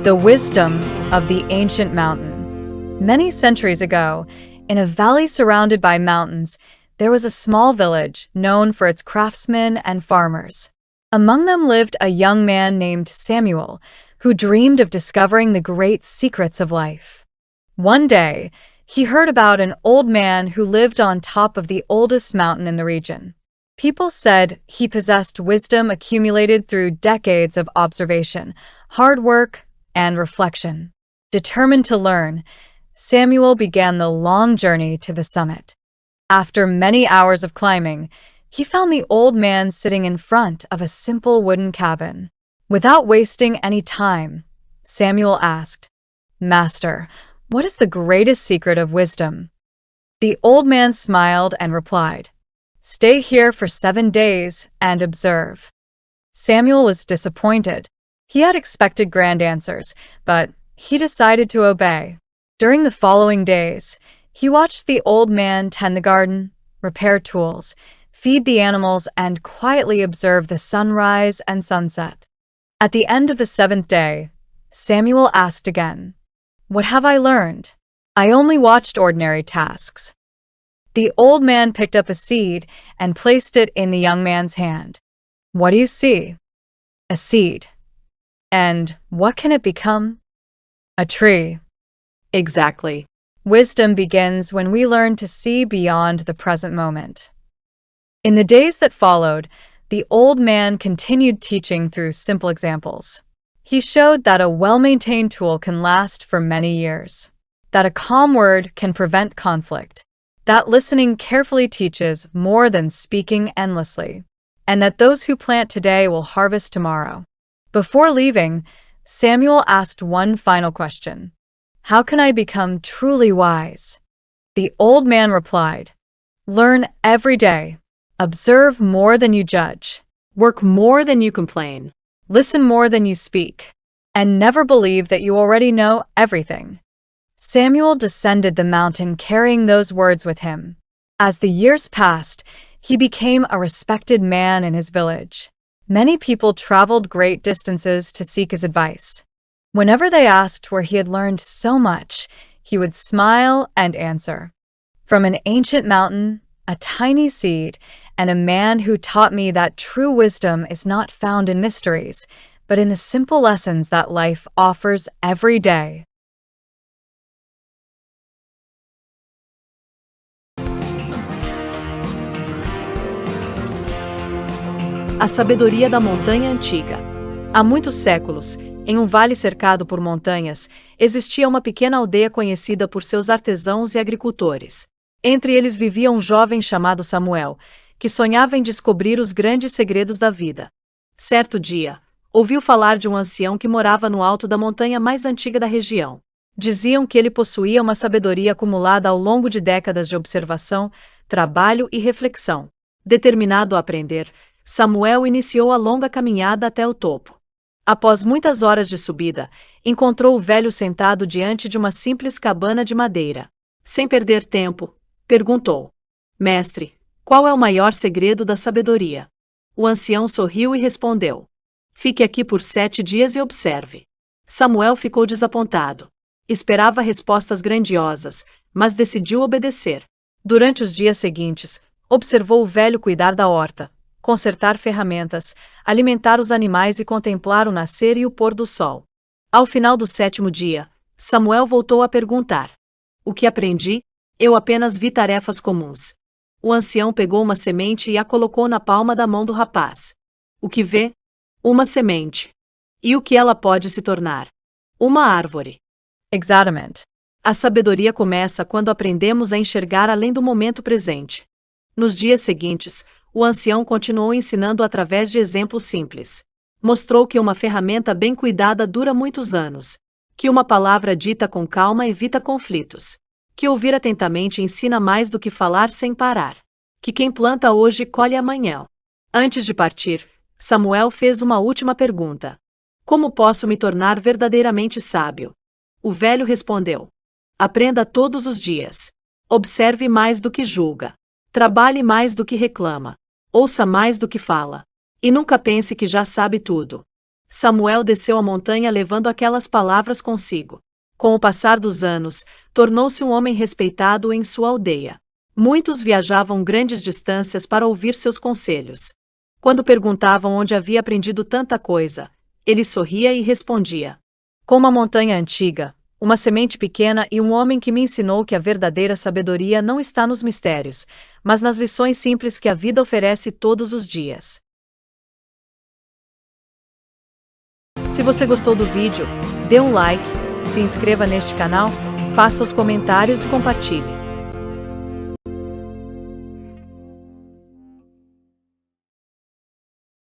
The wisdom of the ancient mountain. Many centuries ago, in a valley surrounded by mountains, there was a small village known for its craftsmen and farmers. Among them lived a young man named Samuel, who dreamed of discovering the great secrets of life. One day, he heard about an old man who lived on top of the oldest mountain in the region. People said he possessed wisdom accumulated through decades of observation, hard work, and reflection. Determined to learn, Samuel began the long journey to the summit. After many hours of climbing, he found the old man sitting in front of a simple wooden cabin. Without wasting any time, Samuel asked, "Master, what is the greatest secret of wisdom?" The old man smiled and replied, "Stay here for 7 days and observe." Samuel was disappointed. He had expected grand answers, but he decided to obey. During the following days, he watched the old man tend the garden, repair tools, feed the animals, and quietly observe the sunrise and sunset. At the end of the 7th day, Samuel asked again, "What have I learned? I only watched ordinary tasks." The old man picked up a seed and placed it in the young man's hand. "What do you see?" "A seed." "And what can it become?" "A tree." Exactly. Wisdom begins when we learn to see beyond the present moment. In the days that followed, the old man continued teaching through simple examples. He showed that a well-maintained tool can last for many years, that a calm word can prevent conflict, that listening carefully teaches more than speaking endlessly, and that those who plant today will harvest tomorrow. Before leaving, Samuel asked one final question. "How can I become truly wise?" The old man replied, "Learn every day. Observe more than you judge. Work more than you complain. Listen more than you speak. And never believe that you already know everything." Samuel descended the mountain carrying those words with him. As the years passed, he became a respected man in his village. Many people traveled great distances to seek his advice. Whenever they asked where he had learned so much, he would smile and answer, "From an ancient mountain, a tiny seed, and a man who taught me that true wisdom is not found in mysteries, but in the simple lessons that life offers every day." A sabedoria da montanha antiga. Há muitos séculos, em um vale cercado por montanhas, existia uma pequena aldeia conhecida por seus artesãos e agricultores. Entre eles vivia um jovem chamado Samuel, que sonhava em descobrir os grandes segredos da vida. Certo dia, ouviu falar de um ancião que morava no alto da montanha mais antiga da região. Diziam que ele possuía uma sabedoria acumulada ao longo de décadas de observação, trabalho e reflexão. Determinado a aprender, Samuel iniciou a longa caminhada até o topo. Após muitas horas de subida, encontrou o velho sentado diante de uma simples cabana de madeira. Sem perder tempo, perguntou: "Mestre, qual é o maior segredo da sabedoria?" O ancião sorriu e respondeu: "Fique aqui por 7 dias e observe." Samuel ficou desapontado. Esperava respostas grandiosas, mas decidiu obedecer. Durante os dias seguintes, observou o velho cuidar da horta, consertar ferramentas, alimentar os animais e contemplar o nascer e o pôr do sol. Ao final do 7º dia, Samuel voltou a perguntar: "O que aprendi? Eu apenas vi tarefas comuns." O ancião pegou uma semente e a colocou na palma da mão do rapaz. "O que vê? Uma semente. E o que ela pode se tornar? Uma árvore." Exatamente. A sabedoria começa quando aprendemos a enxergar além do momento presente. Nos dias seguintes, o ancião continuou ensinando através de exemplos simples. Mostrou que uma ferramenta bem cuidada dura muitos anos, que uma palavra dita com calma evita conflitos, que ouvir atentamente ensina mais do que falar sem parar, que quem planta hoje colhe amanhã. Antes de partir, Samuel fez uma última pergunta: "Como posso me tornar verdadeiramente sábio?" O velho respondeu: "Aprenda todos os dias. Observe mais do que julga. Trabalhe mais do que reclama. Ouça mais do que fala. E nunca pense que já sabe tudo." Samuel desceu a montanha levando aquelas palavras consigo. Com o passar dos anos, tornou-se um homem respeitado em sua aldeia. Muitos viajavam grandes distâncias para ouvir seus conselhos. Quando perguntavam onde havia aprendido tanta coisa, ele sorria e respondia: com uma montanha antiga, uma semente pequena e um homem que me ensinou que a verdadeira sabedoria não está nos mistérios, mas nas lições simples que a vida oferece todos os dias. Se você gostou do vídeo, dê um like, se inscreva neste canal, faça os comentários e compartilhe.